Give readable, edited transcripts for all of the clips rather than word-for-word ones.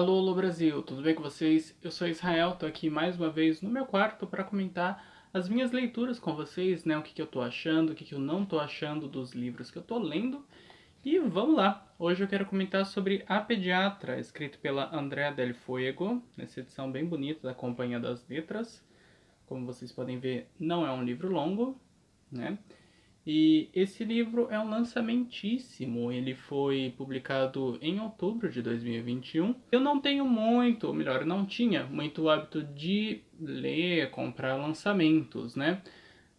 Alô, alô Brasil, tudo bem com vocês? Eu sou Israel, tô aqui mais uma vez no meu quarto para comentar as minhas leituras com vocês, né? O que eu tô achando, o que eu não tô achando dos livros que eu tô lendo. E vamos lá! Hoje eu quero comentar sobre A Pediatra, escrito pela Andrea Del Fuego, nessa edição bem bonita da Companhia das Letras. Como vocês podem ver, não é um livro longo, né? E esse livro é um lançamentíssimo, ele foi publicado em outubro de 2021. Eu não tenho muito, ou melhor, não tinha muito hábito de ler, comprar lançamentos, né?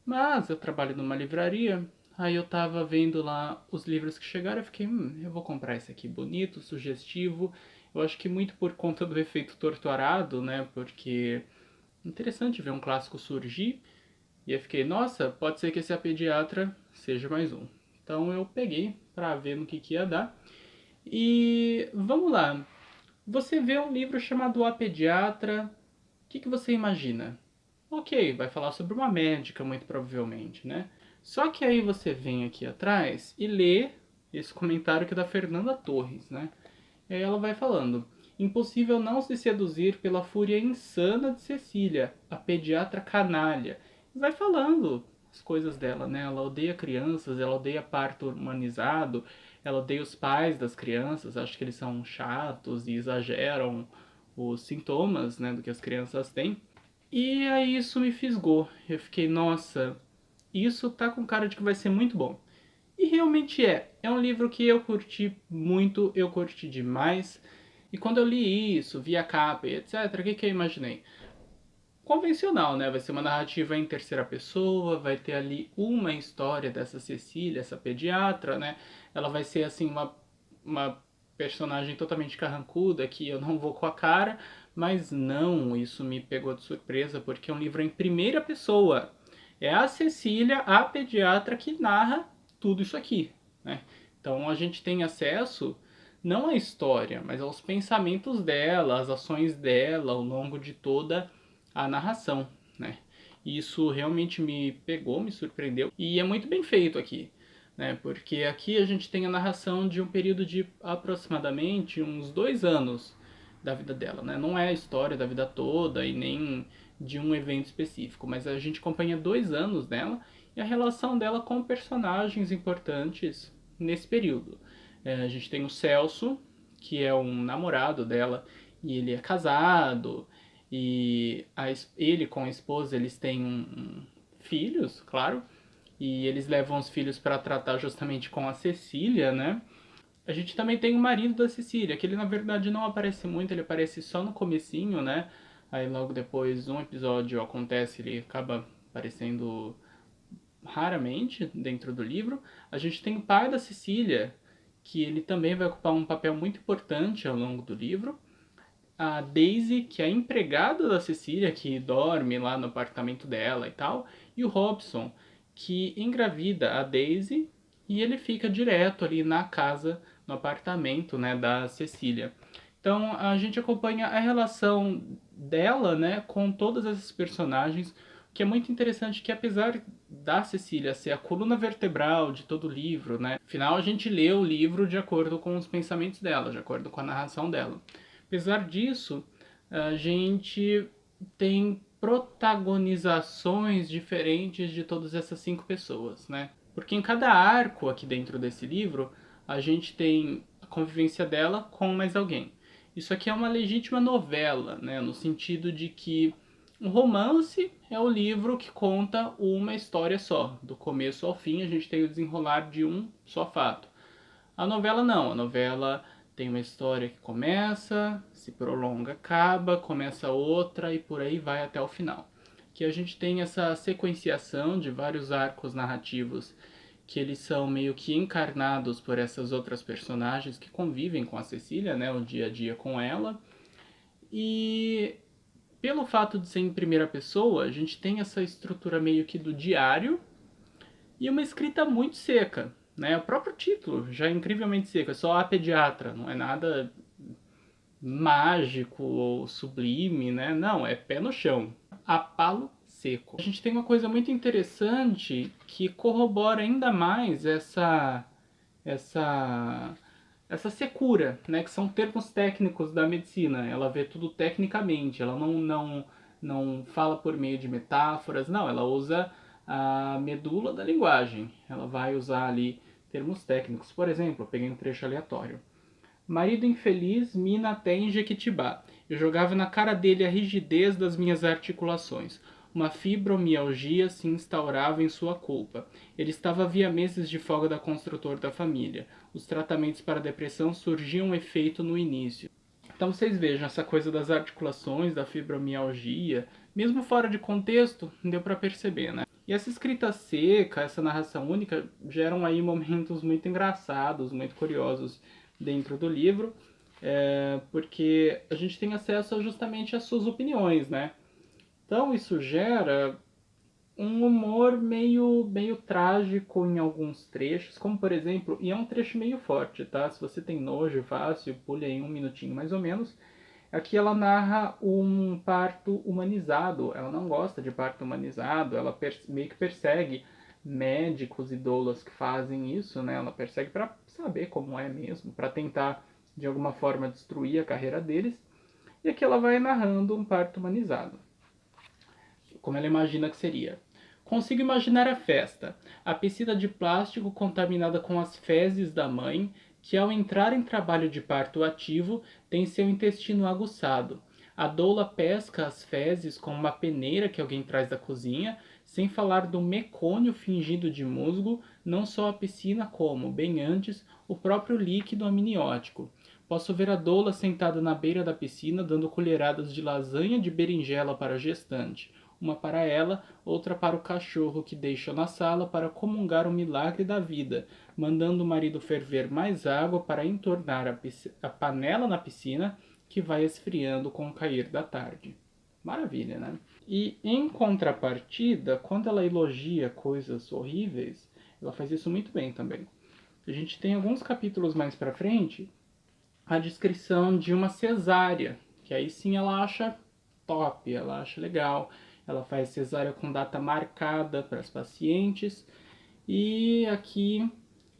Mas eu trabalho numa livraria, aí eu tava vendo lá os livros que chegaram, eu fiquei, eu vou comprar esse aqui, bonito, sugestivo. Eu acho que muito por conta do efeito torturado, né? Porque é interessante ver um clássico surgir. E eu fiquei, nossa, pode ser que esse A Pediatra seja mais um. Então eu peguei pra ver no que ia dar. E vamos lá. Você vê um livro chamado A Pediatra, o que você imagina? Ok, vai falar sobre uma médica, muito provavelmente, né? Só que aí você vem aqui atrás e lê esse comentário que é da Fernanda Torres, né? E aí ela vai falando: impossível não se seduzir pela fúria insana de Cecília, a pediatra canalha. E vai falando as coisas dela, né? Ela odeia crianças, ela odeia parto humanizado, ela odeia os pais das crianças, acha que eles são chatos e exageram os sintomas, né, do que as crianças têm. E aí isso me fisgou. Eu fiquei, nossa, isso tá com cara de que vai ser muito bom. E realmente é. É um livro que eu curti muito, eu curti demais. E quando eu li isso, vi a capa e etc., o que eu imaginei? Convencional, né? Vai ser uma narrativa em terceira pessoa, vai ter ali uma história dessa Cecília, essa pediatra, né? Ela vai ser assim uma personagem totalmente carrancuda que eu não vou com a cara, mas não, isso me pegou de surpresa porque é um livro em primeira pessoa. É a Cecília, a pediatra, que narra tudo isso aqui, né? Então a gente tem acesso não à história, mas aos pensamentos dela, às ações dela ao longo de toda a narração, né? E isso realmente me pegou, me surpreendeu e é muito bem feito aqui, né? Porque aqui a gente tem a narração de um período de aproximadamente uns 2 anos da vida dela, né? Não é a história da vida toda e nem de um evento específico, mas a gente acompanha 2 anos dela e a relação dela com personagens importantes nesse período. A gente tem o Celso, que é um namorado dela e ele é casado, e ele com a esposa eles têm filhos, claro, e eles levam os filhos para tratar justamente com a Cecília, né? A gente também tem o marido da Cecília, que ele na verdade não aparece muito, ele aparece só no comecinho, né? Aí logo depois um episódio acontece, ele acaba aparecendo raramente dentro do livro. A gente tem o pai da Cecília, que ele também vai ocupar um papel muito importante ao longo do livro. A Daisy, que é a empregada da Cecília, que dorme lá no apartamento dela e tal, e o Robson, que engravida a Daisy e ele fica direto ali na casa, no apartamento, né, da Cecília. Então a gente acompanha a relação dela, né, com todas essas personagens, o que é muito interessante que apesar da Cecília ser a coluna vertebral de todo o livro, né, afinal a gente lê o livro de acordo com os pensamentos dela, de acordo com a narração dela. Apesar disso, a gente tem protagonizações diferentes de todas essas 5 pessoas, né? Porque em cada arco aqui dentro desse livro, a gente tem a convivência dela com mais alguém. Isso aqui é uma legítima novela, né? No sentido de que um romance é o livro que conta uma história só. Do começo ao fim, a gente tem o desenrolar de um só fato. A novela não, a novela tem uma história que começa, se prolonga, acaba, começa outra e por aí vai até o final. Que a gente tem essa sequenciação de vários arcos narrativos que eles são meio que encarnados por essas outras personagens que convivem com a Cecília, né, o dia a dia com ela. E pelo fato de ser em primeira pessoa, a gente tem essa estrutura meio que do diário e uma escrita muito seca, né? O próprio título já é incrivelmente seco, é só a pediatra, não é nada mágico ou sublime, né? Não, é pé no chão, a palo seco. A gente tem uma coisa muito interessante que corrobora ainda mais essa essa secura, né, que são termos técnicos da medicina. Ela vê tudo tecnicamente, ela não fala por meio de metáforas, não, ela usa a medula da linguagem. Ela vai usar ali termos técnicos. Por exemplo, eu peguei um trecho aleatório. Marido infeliz mina até em Jequitibá. Eu jogava na cara dele a rigidez das minhas articulações. Uma fibromialgia se instaurava em sua culpa. Ele estava havia meses de folga da construtor da família. Os tratamentos para depressão surgiam um efeito no início. Então vocês vejam essa coisa das articulações, da fibromialgia, mesmo fora de contexto, deu para perceber, né? E essa escrita seca, essa narração única, geram aí momentos muito engraçados, muito curiosos dentro do livro, porque a gente tem acesso justamente às suas opiniões, né? Então isso gera um humor meio trágico em alguns trechos, como por exemplo, e é um trecho meio forte, tá? Se você tem nojo fácil, pule aí um minutinho mais ou menos. Aqui ela narra um parto humanizado. Ela não gosta de parto humanizado, ela meio que persegue médicos e doulas que fazem isso, né? Ela persegue para saber como é mesmo, para tentar de alguma forma destruir a carreira deles. E aqui ela vai narrando um parto humanizado, como ela imagina que seria. Consigo imaginar a festa, a piscina de plástico contaminada com as fezes da mãe, que ao entrar em trabalho de parto ativo tem seu intestino aguçado. A doula pesca as fezes com uma peneira que alguém traz da cozinha, sem falar do mecônio fingido de musgo, não só a piscina como, bem antes, o próprio líquido amniótico. Posso ver a doula sentada na beira da piscina dando colheradas de lasanha de berinjela para a gestante, uma para ela, outra para o cachorro que deixa na sala para comungar o milagre da vida, mandando o marido ferver mais água para entornar a panela na piscina, que vai esfriando com o cair da tarde. Maravilha, né? E em contrapartida, quando ela elogia coisas horríveis, ela faz isso muito bem também. A gente tem alguns capítulos mais para frente a descrição de uma cesárea, que aí sim ela acha top, ela acha legal. Ela faz cesárea com data marcada para as pacientes. E aqui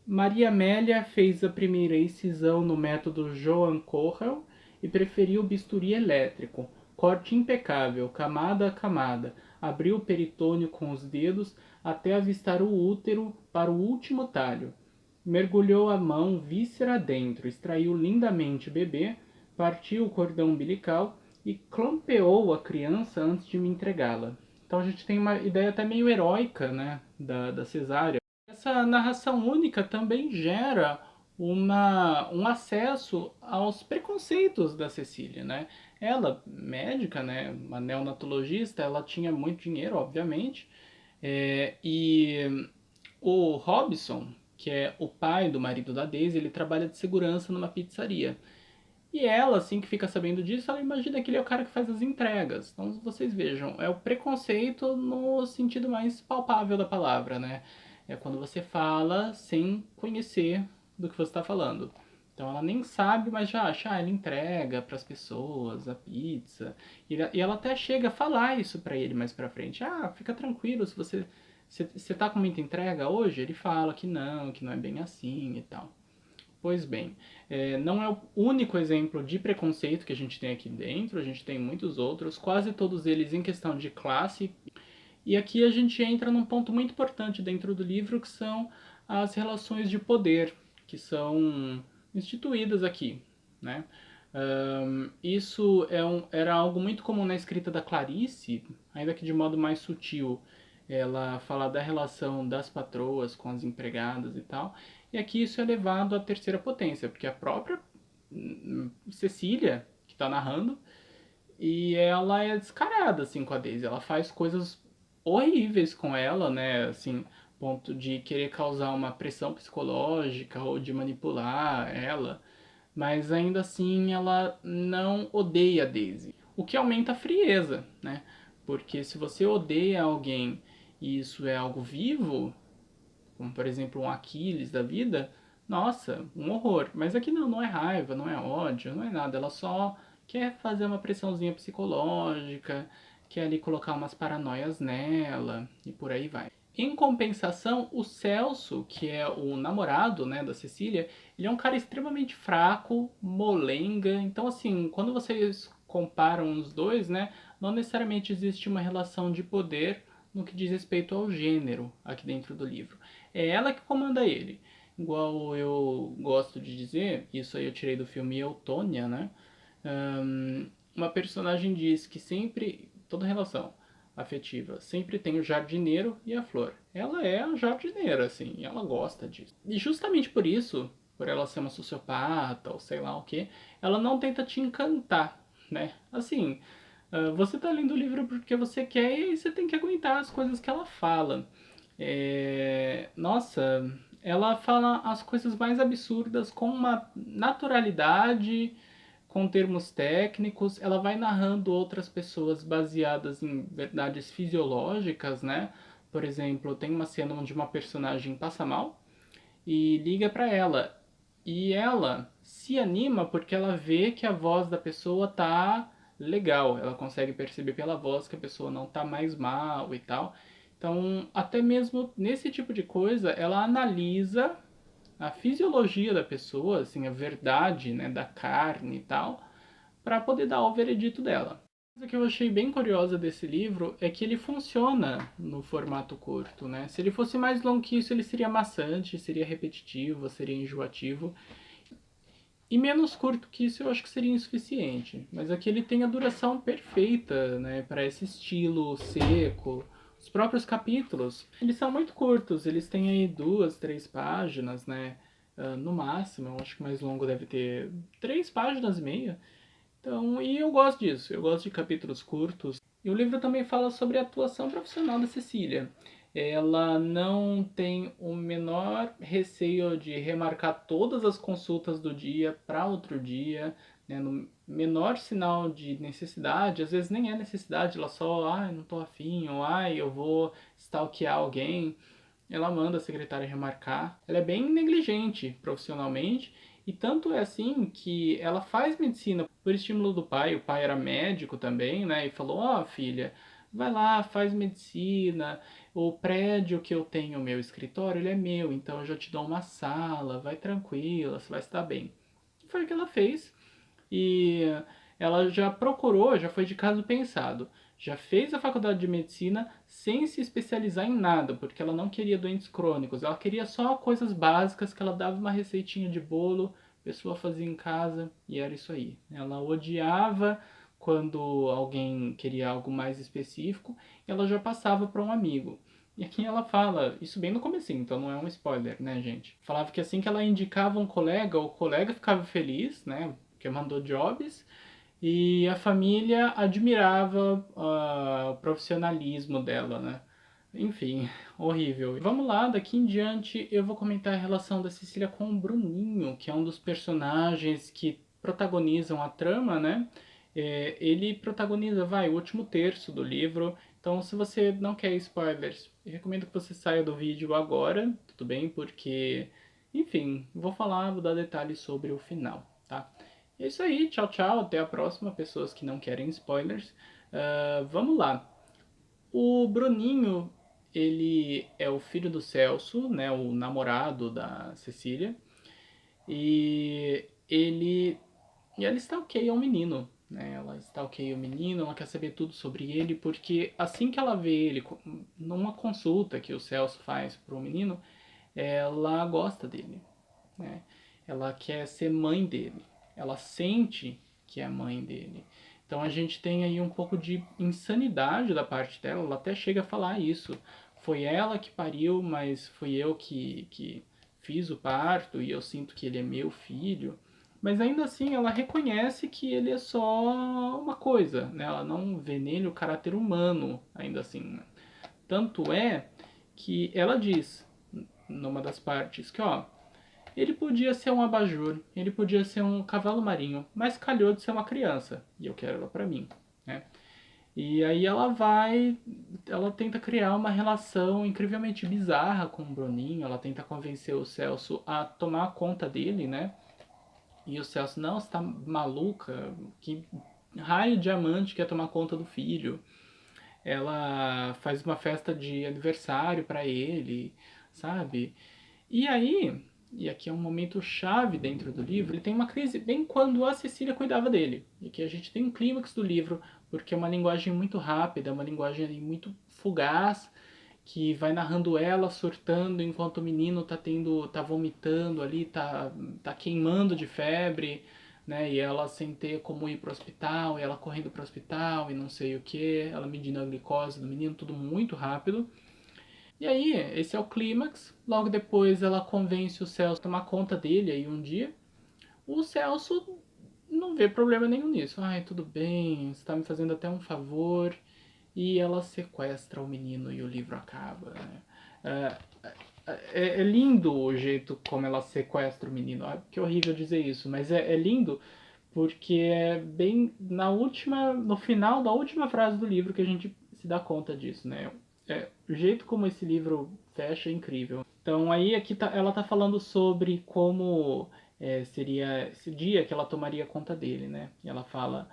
Maria Amélia fez a primeira incisão no método Joan Correll e preferiu o bisturi elétrico. Corte impecável, camada a camada. Abriu o peritônio com os dedos até avistar o útero para o último talho. Mergulhou a mão víscera dentro, extraiu lindamente o bebê, partiu o cordão umbilical e clampeou a criança antes de me entregá-la. Então a gente tem uma ideia até meio heróica, né, da cesárea. Essa narração única também gera um acesso aos preconceitos da Cecília, né? Ela, médica, né, uma neonatologista, ela tinha muito dinheiro, obviamente, e o Robson, que é o pai do marido da Daisy, ele trabalha de segurança numa pizzaria. E ela, assim que fica sabendo disso, ela imagina que ele é o cara que faz as entregas. Então vocês vejam, é o preconceito no sentido mais palpável da palavra, né? É quando você fala sem conhecer do que você está falando. Então ela nem sabe, mas já acha, ele entrega para as pessoas a pizza. E ela até chega a falar isso para ele mais pra frente. Ah, fica tranquilo, se você tá com muita entrega hoje, ele fala que não é bem assim e tal. Pois bem, não é o único exemplo de preconceito que a gente tem aqui dentro, a gente tem muitos outros, quase todos eles em questão de classe. E aqui a gente entra num ponto muito importante dentro do livro, que são as relações de poder, que são instituídas aqui, né? Isso era algo muito comum na escrita da Clarice, ainda que de modo mais sutil. Ela fala da relação das patroas com as empregadas e tal. E aqui isso é levado à terceira potência, porque a própria Cecília, que está narrando, e ela é descarada assim com a Daisy. Ela faz coisas horríveis com ela, né? Assim, ponto de querer causar uma pressão psicológica ou de manipular ela. Mas ainda assim ela não odeia a Daisy. O que aumenta a frieza, né? Porque se você odeia alguém e isso é algo vivo, como por exemplo um Aquiles da vida, nossa, um horror. Mas aqui não é raiva, não é ódio, não é nada. Ela só quer fazer uma pressãozinha psicológica, quer ali colocar umas paranoias nela e por aí vai. Em compensação, o Celso, que é o namorado, né, da Cecília, ele é um cara extremamente fraco, molenga. Então, assim, quando vocês comparam os dois, né, não necessariamente existe uma relação de poder no que diz respeito ao gênero aqui dentro do livro. É ela que comanda ele. Igual eu gosto de dizer, isso aí eu tirei do filme Eutônia, né? Uma personagem diz que sempre, toda relação afetiva, sempre tem o jardineiro e a flor. Ela é a jardineira, assim, e ela gosta disso. E justamente por isso, por ela ser uma sociopata ou sei lá o que, ela não tenta te encantar, né? Assim, você tá lendo o livro porque você quer e aí você tem que aguentar as coisas que ela fala. Nossa, ela fala as coisas mais absurdas com uma naturalidade, com termos técnicos, ela vai narrando outras pessoas baseadas em verdades fisiológicas, né? Por exemplo, tem uma cena onde uma personagem passa mal e liga para ela. E ela se anima porque ela vê que a voz da pessoa tá legal. Ela consegue perceber pela voz que a pessoa não tá mais mal e tal. Então, até mesmo nesse tipo de coisa, ela analisa a fisiologia da pessoa, assim, a verdade, né, da carne e tal, para poder dar o veredito dela. A coisa que eu achei bem curiosa desse livro é que ele funciona no formato curto, né? Se ele fosse mais longo que isso, ele seria maçante, seria repetitivo, seria enjoativo. E menos curto que isso, eu acho que seria insuficiente. Mas aqui ele tem a duração perfeita, né, para esse estilo seco. Os próprios capítulos, eles são muito curtos, eles têm aí 2, 3 páginas, né? No máximo, eu acho que o mais longo deve ter 3 páginas e meia. Então, e eu gosto disso, eu gosto de capítulos curtos. E o livro também fala sobre a atuação profissional da Cecília. Ela não tem o menor receio de remarcar todas as consultas do dia para outro dia, né, no menor sinal de necessidade, às vezes nem é necessidade, ela só, não tô afim, ou eu vou stalkear alguém, ela manda a secretária remarcar. Ela é bem negligente profissionalmente e tanto é assim que ela faz medicina por estímulo do pai. O pai era médico também, né? E falou: Ó, filha, vai lá, faz medicina. O prédio que eu tenho, o meu escritório, ele é meu, então eu já te dou uma sala, vai tranquila, você vai estar bem. Foi o que ela fez. E ela já procurou, já foi de caso pensado. Já fez a faculdade de medicina sem se especializar em nada, porque ela não queria doentes crônicos. Ela queria só coisas básicas que ela dava uma receitinha de bolo, a pessoa fazia em casa e era isso aí. Ela odiava quando alguém queria algo mais específico, ela já passava para um amigo. E aqui ela fala, isso bem no comecinho, então não é um spoiler, né, gente? Falava que assim que ela indicava um colega, o colega ficava feliz, né? Que mandou jobs, e a família admirava o profissionalismo dela, né? Enfim, horrível. Vamos lá, daqui em diante eu vou comentar a relação da Cecília com o Bruninho, que é um dos personagens que protagonizam a trama, né? Ele protagoniza, o último terço do livro. Então, se você não quer spoilers, eu recomendo que você saia do vídeo agora, tudo bem? Porque, enfim, vou dar detalhes sobre o final, tá? É isso aí, tchau, tchau, até a próxima, pessoas que não querem spoilers. Vamos lá. O Bruninho, ele é o filho do Celso, né, o namorado da Cecília, e ela stalkeia o menino, né? Ela stalkeia o menino, ela quer saber tudo sobre ele, porque assim que ela vê ele numa consulta que o Celso faz pro menino, ela gosta dele, né? Ela quer ser mãe dele. Ela sente que é mãe dele. Então a gente tem aí um pouco de insanidade da parte dela. Ela até chega a falar isso. Foi ela que pariu, mas fui eu que fiz o parto e eu sinto que ele é meu filho. Mas ainda assim ela reconhece que ele é só uma coisa, né? Ela não vê nele o caráter humano, ainda assim, né? Tanto é que ela diz numa das partes que, ó, ele podia ser um abajur, ele podia ser um cavalo marinho, mas calhou de ser uma criança, e eu quero ela pra mim, né? E aí ela tenta criar uma relação incrivelmente bizarra com o Bruninho, ela tenta convencer o Celso a tomar conta dele, né? E o Celso, não, você tá maluca? Que raio de amante quer tomar conta do filho? ela faz uma festa de aniversário para ele, sabe? E aí, e aqui é um momento chave dentro do livro, ele tem uma crise bem quando a Cecília cuidava dele. E aqui a gente tem um clímax do livro, porque é uma linguagem muito rápida, uma linguagem muito fugaz, que vai narrando ela surtando enquanto o menino tá vomitando ali, tá queimando de febre, né? E ela sem ter como ir pro hospital, e ela correndo pro hospital e não sei o que, ela medindo a glicose do menino, tudo muito rápido. E aí, esse é o clímax. Logo depois ela convence o Celso a tomar conta dele aí um dia. O Celso não vê problema nenhum nisso. Ai, tudo bem, você tá me fazendo até um favor. E ela sequestra o menino e o livro acaba, né? É lindo o jeito como ela sequestra o menino. Ah, que horrível dizer isso, mas é lindo porque é bem no final da última frase do livro que a gente se dá conta disso, né? O jeito como esse livro fecha é incrível. Então aí aqui ela tá falando sobre como seria esse dia que ela tomaria conta dele, né? E ela fala: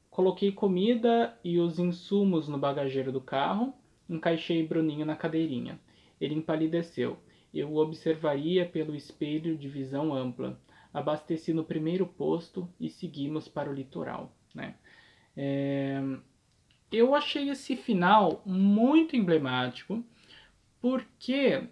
coloquei comida e os insumos no bagageiro do carro, encaixei Bruninho na cadeirinha. Ele empalideceu. Eu o observaria pelo espelho de visão ampla. Abasteci no primeiro posto e seguimos para o litoral, né? Eu achei esse final muito emblemático, porque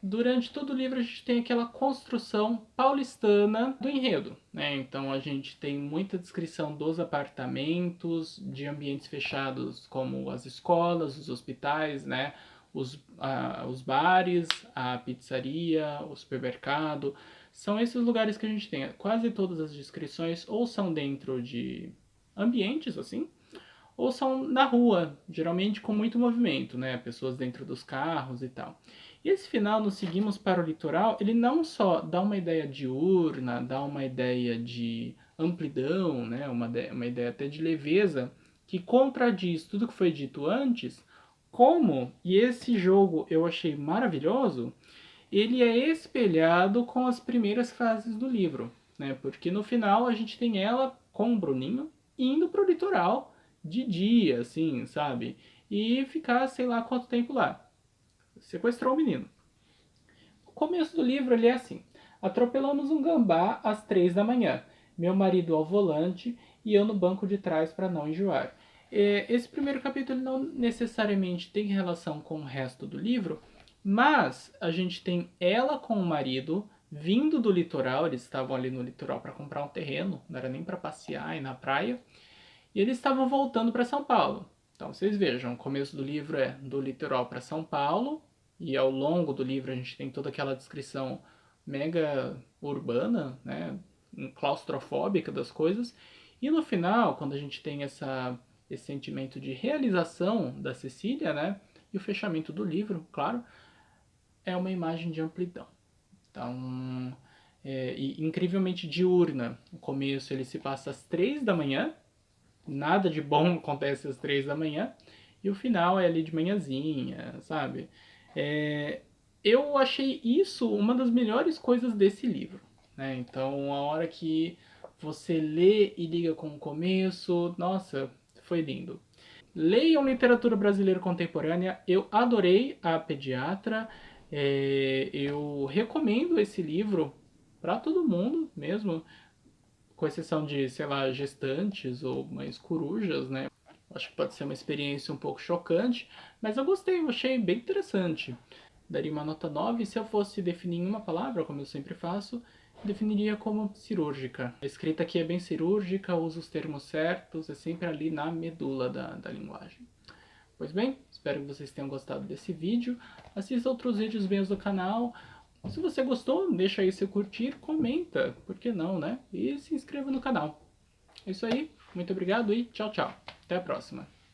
durante todo o livro a gente tem aquela construção paulistana do enredo, né? Então a gente tem muita descrição dos apartamentos, de ambientes fechados como as escolas, os hospitais, né? Os bares, a pizzaria, o supermercado. São esses lugares que a gente tem. Quase todas as descrições ou são dentro de ambientes assim, ou são na rua, geralmente com muito movimento, né? Pessoas dentro dos carros e tal. E esse final, nos seguimos para o litoral, ele não só dá uma ideia diurna, dá uma ideia de amplidão, né? Uma ideia até de leveza, que contradiz tudo que foi dito antes, como, e esse jogo eu achei maravilhoso, ele é espelhado com as primeiras frases do livro, né? Porque no final a gente tem ela com o Bruninho indo pro litoral de dia, assim, sabe? E ficar sei lá quanto tempo lá. Sequestrou o menino. O começo do livro ele é assim: atropelamos um gambá às 3 da manhã. Meu marido ao volante e eu no banco de trás para não enjoar. Esse primeiro capítulo não necessariamente tem relação com o resto do livro, mas a gente tem ela com o marido vindo do litoral, eles estavam ali no litoral para comprar um terreno, não era nem para passear e na praia, e eles estavam voltando para São Paulo. Então vocês vejam, o começo do livro é do litoral para São Paulo, e ao longo do livro a gente tem toda aquela descrição mega urbana, né, claustrofóbica das coisas. E no final, quando a gente tem esse sentimento de realização da Cecília, né, e o fechamento do livro, claro, é uma imagem de amplidão. Então, e incrivelmente diurna. O começo ele se passa às 3 da manhã, nada de bom acontece às 3 da manhã, e o final é ali de manhãzinha, sabe? Eu achei isso uma das melhores coisas desse livro, né? Então, a hora que você lê e liga com o começo, nossa, foi lindo. Leiam literatura brasileira contemporânea, eu adorei A Pediatra, eu recomendo esse livro para todo mundo mesmo, com exceção de, sei lá, gestantes ou mães corujas, né? Acho que pode ser uma experiência um pouco chocante, mas eu gostei, eu achei bem interessante. Daria uma nota 9, e se eu fosse definir em uma palavra, como eu sempre faço, definiria como cirúrgica. A escrita aqui é bem cirúrgica, usa os termos certos, é sempre ali na medula da linguagem. Pois bem, espero que vocês tenham gostado desse vídeo. Assista outros vídeos meus do canal. Se você gostou, deixa aí seu curtir, comenta, por que não, né? E se inscreva no canal. É isso aí, muito obrigado e tchau, tchau. Até a próxima.